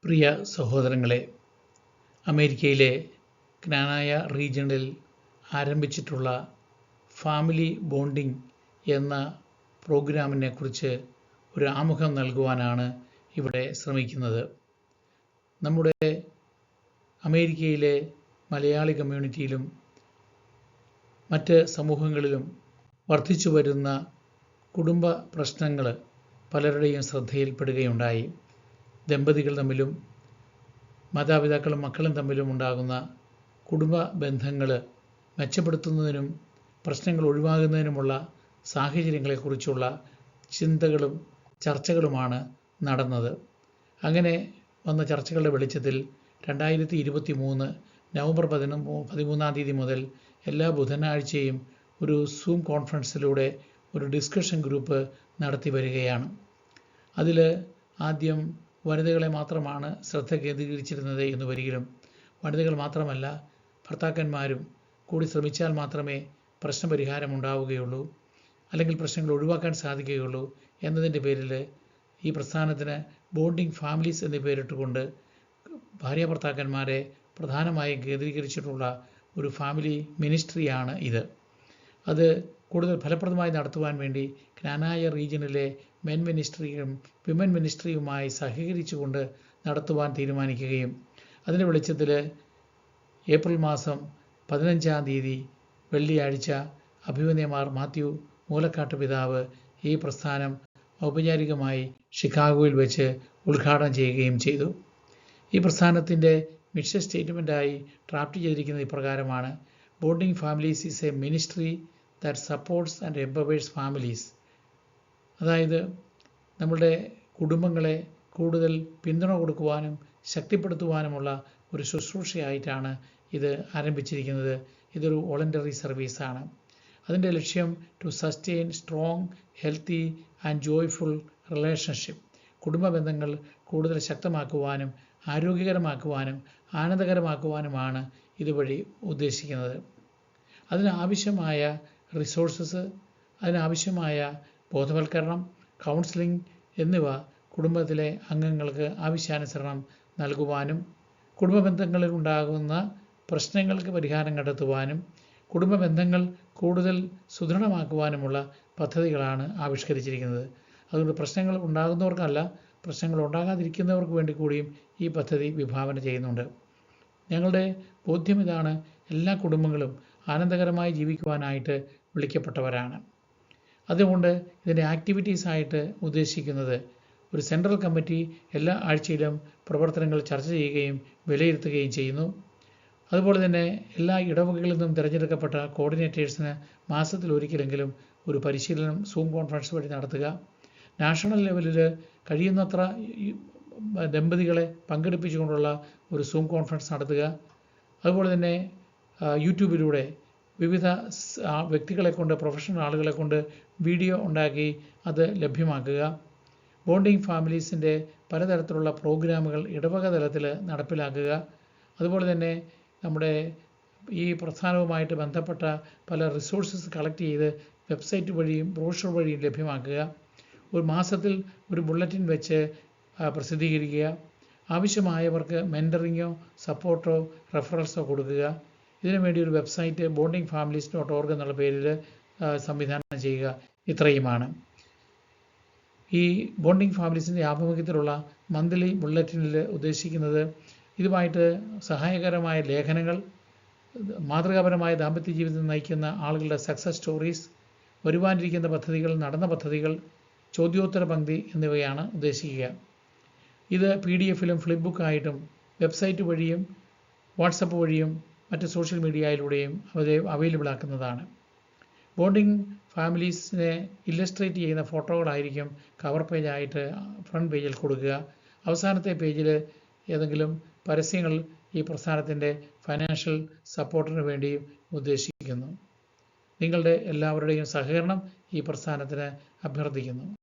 പ്രിയ സഹോദരങ്ങളെ, അമേരിക്കയിലെ ക്നാനായ റീജിയണിൽ ആരംഭിച്ചിട്ടുള്ള ഫാമിലി ബോണ്ടിംഗ് എന്ന പ്രോഗ്രാമിനെ കുറിച്ച് ഒരു ആമുഖം നൽകുവാനാണ് ഇവിടെ ശ്രമിക്കുന്നത്. നമ്മുടെ അമേരിക്കയിലെ മലയാളി കമ്മ്യൂണിറ്റിയിലും മറ്റ് സമൂഹങ്ങളിലും വർദ്ധിച്ചു വരുന്ന കുടുംബ പ്രശ്നങ്ങൾ പലരുടെയും ശ്രദ്ധയിൽപ്പെടുകയുണ്ടായി. ദമ്പതികൾ തമ്മിലും മാതാപിതാക്കളും മക്കളും തമ്മിലും ഉണ്ടാകുന്ന കുടുംബ ബന്ധങ്ങൾ മെച്ചപ്പെടുത്തുന്നതിനും പ്രശ്നങ്ങൾ ഒഴിവാകുന്നതിനുമുള്ള സാഹചര്യങ്ങളെക്കുറിച്ചുള്ള ചിന്തകളും ചർച്ചകളുമാണ് നടന്നത്. അങ്ങനെ വന്ന ചർച്ചകളുടെ വെളിച്ചത്തിൽ 2023 നവംബർ 13 മുതൽ എല്ലാ ബുധനാഴ്ചയും ഒരു സൂം കോൺഫറൻസിലൂടെ ഒരു ഡിസ്കഷൻ ഗ്രൂപ്പ് നടത്തി വരികയാണ്. അതിൽ ആദ്യം വനിതകളെ മാത്രമാണ് ശ്രദ്ധ കേന്ദ്രീകരിച്ചിരുന്നത് എന്ന് വരികിലും വനിതകൾ മാത്രമല്ല, ഭർത്താക്കന്മാരും കൂടി ശ്രമിച്ചാൽ മാത്രമേ പ്രശ്നപരിഹാരം ഉണ്ടാവുകയുള്ളൂ, അല്ലെങ്കിൽ പ്രശ്നങ്ങൾ ഒഴിവാക്കാൻ സാധിക്കുകയുള്ളൂ എന്നതിൻ്റെ പേരിൽ ഈ പ്രസ്ഥാനത്തിന് ബോണ്ടിങ് ഫാമിലീസ് എന്ന് പേരിട്ടുകൊണ്ട് ഭാര്യാഭർത്താക്കന്മാരെ പ്രധാനമായും കേന്ദ്രീകരിച്ചിട്ടുള്ള ഒരു ഫാമിലി മിനിസ്ട്രിയാണ് ഇത്. അത് കൂടുതൽ ഫലപ്രദമായി നടത്തുവാൻ വേണ്ടി ക്നാനായ റീജിയണിലെ മെൻ മിനിസ്ട്രിയും വിമൻ മിനിസ്ട്രിയുമായി സഹകരിച്ചുകൊണ്ട് നടത്തുവാൻ തീരുമാനിക്കുകയും അതിൻ്റെ വെളിച്ചത്തിൽ ഏപ്രിൽ മാസം 15 വെള്ളിയാഴ്ച അഭിമന്യമാർ മാത്യു മൂലക്കാട്ട് പിതാവ് ഈ പ്രസ്ഥാനം ഔപചാരികമായി ഷിക്കാഗോയിൽ വെച്ച് ഉദ്ഘാടനം ചെയ്യുകയും ചെയ്തു. ഈ പ്രസ്ഥാനത്തിൻ്റെ മിഷൻ സ്റ്റേറ്റ്മെൻറ്റായി ഡ്രാഫ്റ്റ് ചെയ്തിരിക്കുന്നത് ഇപ്രകാരമാണ്: bonding families is A ministry that supports and empowers families. അതായത് നമ്മുടെ കുടുംബങ്ങളെ കൂടുതൽ പിന്തുണ കൊടുക്കുവാനും ശക്തിപ്പെടുത്തുവാനുമുള്ള ഒരു ശുശ്രൂഷയായിട്ടാണ് ഇത് ആരംഭിച്ചിരിക്കുന്നത്. ഇതൊരു വോളണ്ടറി സർവീസാണ്. അതിൻ്റെ ലക്ഷ്യം to sustain strong, healthy and joyful relationship. കുടുംബ ബന്ധങ്ങൾ കൂടുതൽ ശക്തമാക്കുവാനും ആരോഗ്യകരമാക്കുവാനും ആനന്ദകരമാക്കുവാനുമാണ് ഇതുവഴി ഉദ്ദേശിക്കുന്നത്. അതിനാവശ്യമായ റിസോഴ്സസ്, അതിനാവശ്യമായ ബോധവൽക്കരണം, കൗൺസിലിംഗ് എന്നിവ കുടുംബത്തിലെ അംഗങ്ങൾക്ക് ആവശ്യാനുസരണം നൽകുവാനും കുടുംബ ബന്ധങ്ങളിൽ ഉണ്ടാകുന്ന പ്രശ്നങ്ങൾക്ക് പരിഹാരം കണ്ടെത്തുവാനും കുടുംബ ബന്ധങ്ങൾ കൂടുതൽ സുദൃഢമാക്കുവാനുമുള്ള പദ്ധതികളാണ് ആവിഷ്കരിച്ചിരിക്കുന്നത്. അതുകൊണ്ട് പ്രശ്നങ്ങൾ ഉണ്ടാകുന്നവർക്കല്ല, പ്രശ്നങ്ങൾ ഉണ്ടാകാതിരിക്കുന്നവർക്ക് വേണ്ടി കൂടിയും ഈ പദ്ധതി വിഭാവന ചെയ്യുന്നുണ്ട്. ഞങ്ങളുടെ ബോധ്യം ഇതാണ്: എല്ലാ കുടുംബങ്ങളും ആനന്ദകരമായി ജീവിക്കുവാനായിട്ട് വിളിക്കപ്പെട്ടവരാണ്. അതുകൊണ്ട് ഇതിൻ്റെ ആക്ടിവിറ്റീസായിട്ട് ഉദ്ദേശിക്കുന്നത് ഒരു സെൻട്രൽ കമ്മിറ്റി എല്ലാ ആഴ്ചയിലും പ്രവർത്തനങ്ങൾ ചർച്ച ചെയ്യുകയും വിലയിരുത്തുകയും ചെയ്യുന്നു. അതുപോലെ തന്നെ എല്ലാ ഇടവകകളിൽ നിന്നും തിരഞ്ഞെടുക്കപ്പെട്ട കോർഡിനേറ്റേഴ്സിന് മാസത്തിലൊരിക്കലെങ്കിലും ഒരു പരിശീലനം സൂം കോൺഫറൻസ് വഴി നടത്തുക. നാഷണൽ ലെവലിൽ കഴിയുന്നത്ര ദമ്പതികളെ പങ്കെടുപ്പിച്ചുകൊണ്ടുള്ള ഒരു സൂം കോൺഫറൻസ് നടത്തുക. അതുപോലെ തന്നെ യൂട്യൂബിലൂടെ വിവിധ വ്യക്തികളെ കൊണ്ട്, പ്രൊഫഷണൽ ആളുകളെ കൊണ്ട് വീഡിയോ ഉണ്ടാക്കി അത് ലഭ്യമാക്കുക. ബോണ്ടിങ് ഫാമിലീസിൻ്റെ പലതരത്തിലുള്ള പ്രോഗ്രാമുകൾ ഇടവക തലത്തിൽ നടപ്പിലാക്കുക. അതുപോലെ തന്നെ നമ്മുടെ ഈ പ്രസ്ഥാനവുമായിട്ട് ബന്ധപ്പെട്ട പല റിസോഴ്സസ് കളക്ട് ചെയ്ത് വെബ്സൈറ്റ് വഴിയും ബ്രോഷർ വഴിയും ലഭ്യമാക്കുക. ഒരു മാസത്തിൽ ഒരു ബുള്ളറ്റിൻ വെച്ച് പ്രസിദ്ധീകരിക്കുക. ആവശ്യമായവർക്ക് മെൻറ്ററിങ്ങോ സപ്പോർട്ടോ റെഫറൽസോ കൊടുക്കുക. ഇതിനുവേണ്ടി ഒരു വെബ്സൈറ്റ് bondingfamilies.org എന്നുള്ള പേരിൽ സംവിധാനം ചെയ്യുക. ഇത്രയുമാണ് ഈ ബോണ്ടിങ് ഫാമിലീസിൻ്റെ ആഭിമുഖ്യത്തിലുള്ള മന്ത്ലി ബുള്ളറ്റിനിൽ ഉദ്ദേശിക്കുന്നത്. ഇതുമായിട്ട് സഹായകരമായ ലേഖനങ്ങൾ, മാതൃകാപരമായ ദാമ്പത്യ ജീവിതം നയിക്കുന്ന ആളുകളുടെ സക്സസ് സ്റ്റോറീസ്, വരുവാനിരിക്കുന്ന പദ്ധതികൾ, നടന്ന പദ്ധതികൾ, ചോദ്യോത്തര പങ്ക്തി എന്നിവയാണ് ഉദ്ദേശിക്കുക. ഇത് PDF-ലും ഫ്ലിപ്പ്ബുക്കായിട്ടും വെബ്സൈറ്റ് വഴിയും വാട്സപ്പ് വഴിയും മറ്റ് സോഷ്യൽ മീഡിയയിലൂടെയും അവൈലബിൾ ആക്കുന്നതാണ്. ബോണ്ടിങ് ഫാമിലീസിനെ ഇല്ലസ്ട്രേറ്റ് ചെയ്യുന്ന ഫോട്ടോകളായിരിക്കും കവർ പേജായിട്ട് ഫ്രണ്ട് പേജിൽ കൊടുക്കുക. അവസാനത്തെ പേജിൽ ഏതെങ്കിലും പരസ്യങ്ങൾ ഈ പ്രസ്ഥാനത്തിൻ്റെ ഫൈനാൻഷ്യൽ സപ്പോർട്ടിന് വേണ്ടിയും ഉദ്ദേശിക്കുന്നു. നിങ്ങളുടെ എല്ലാവരുടെയും സഹകരണം ഈ പ്രസ്ഥാനത്തിന് അഭ്യർത്ഥിക്കുന്നു.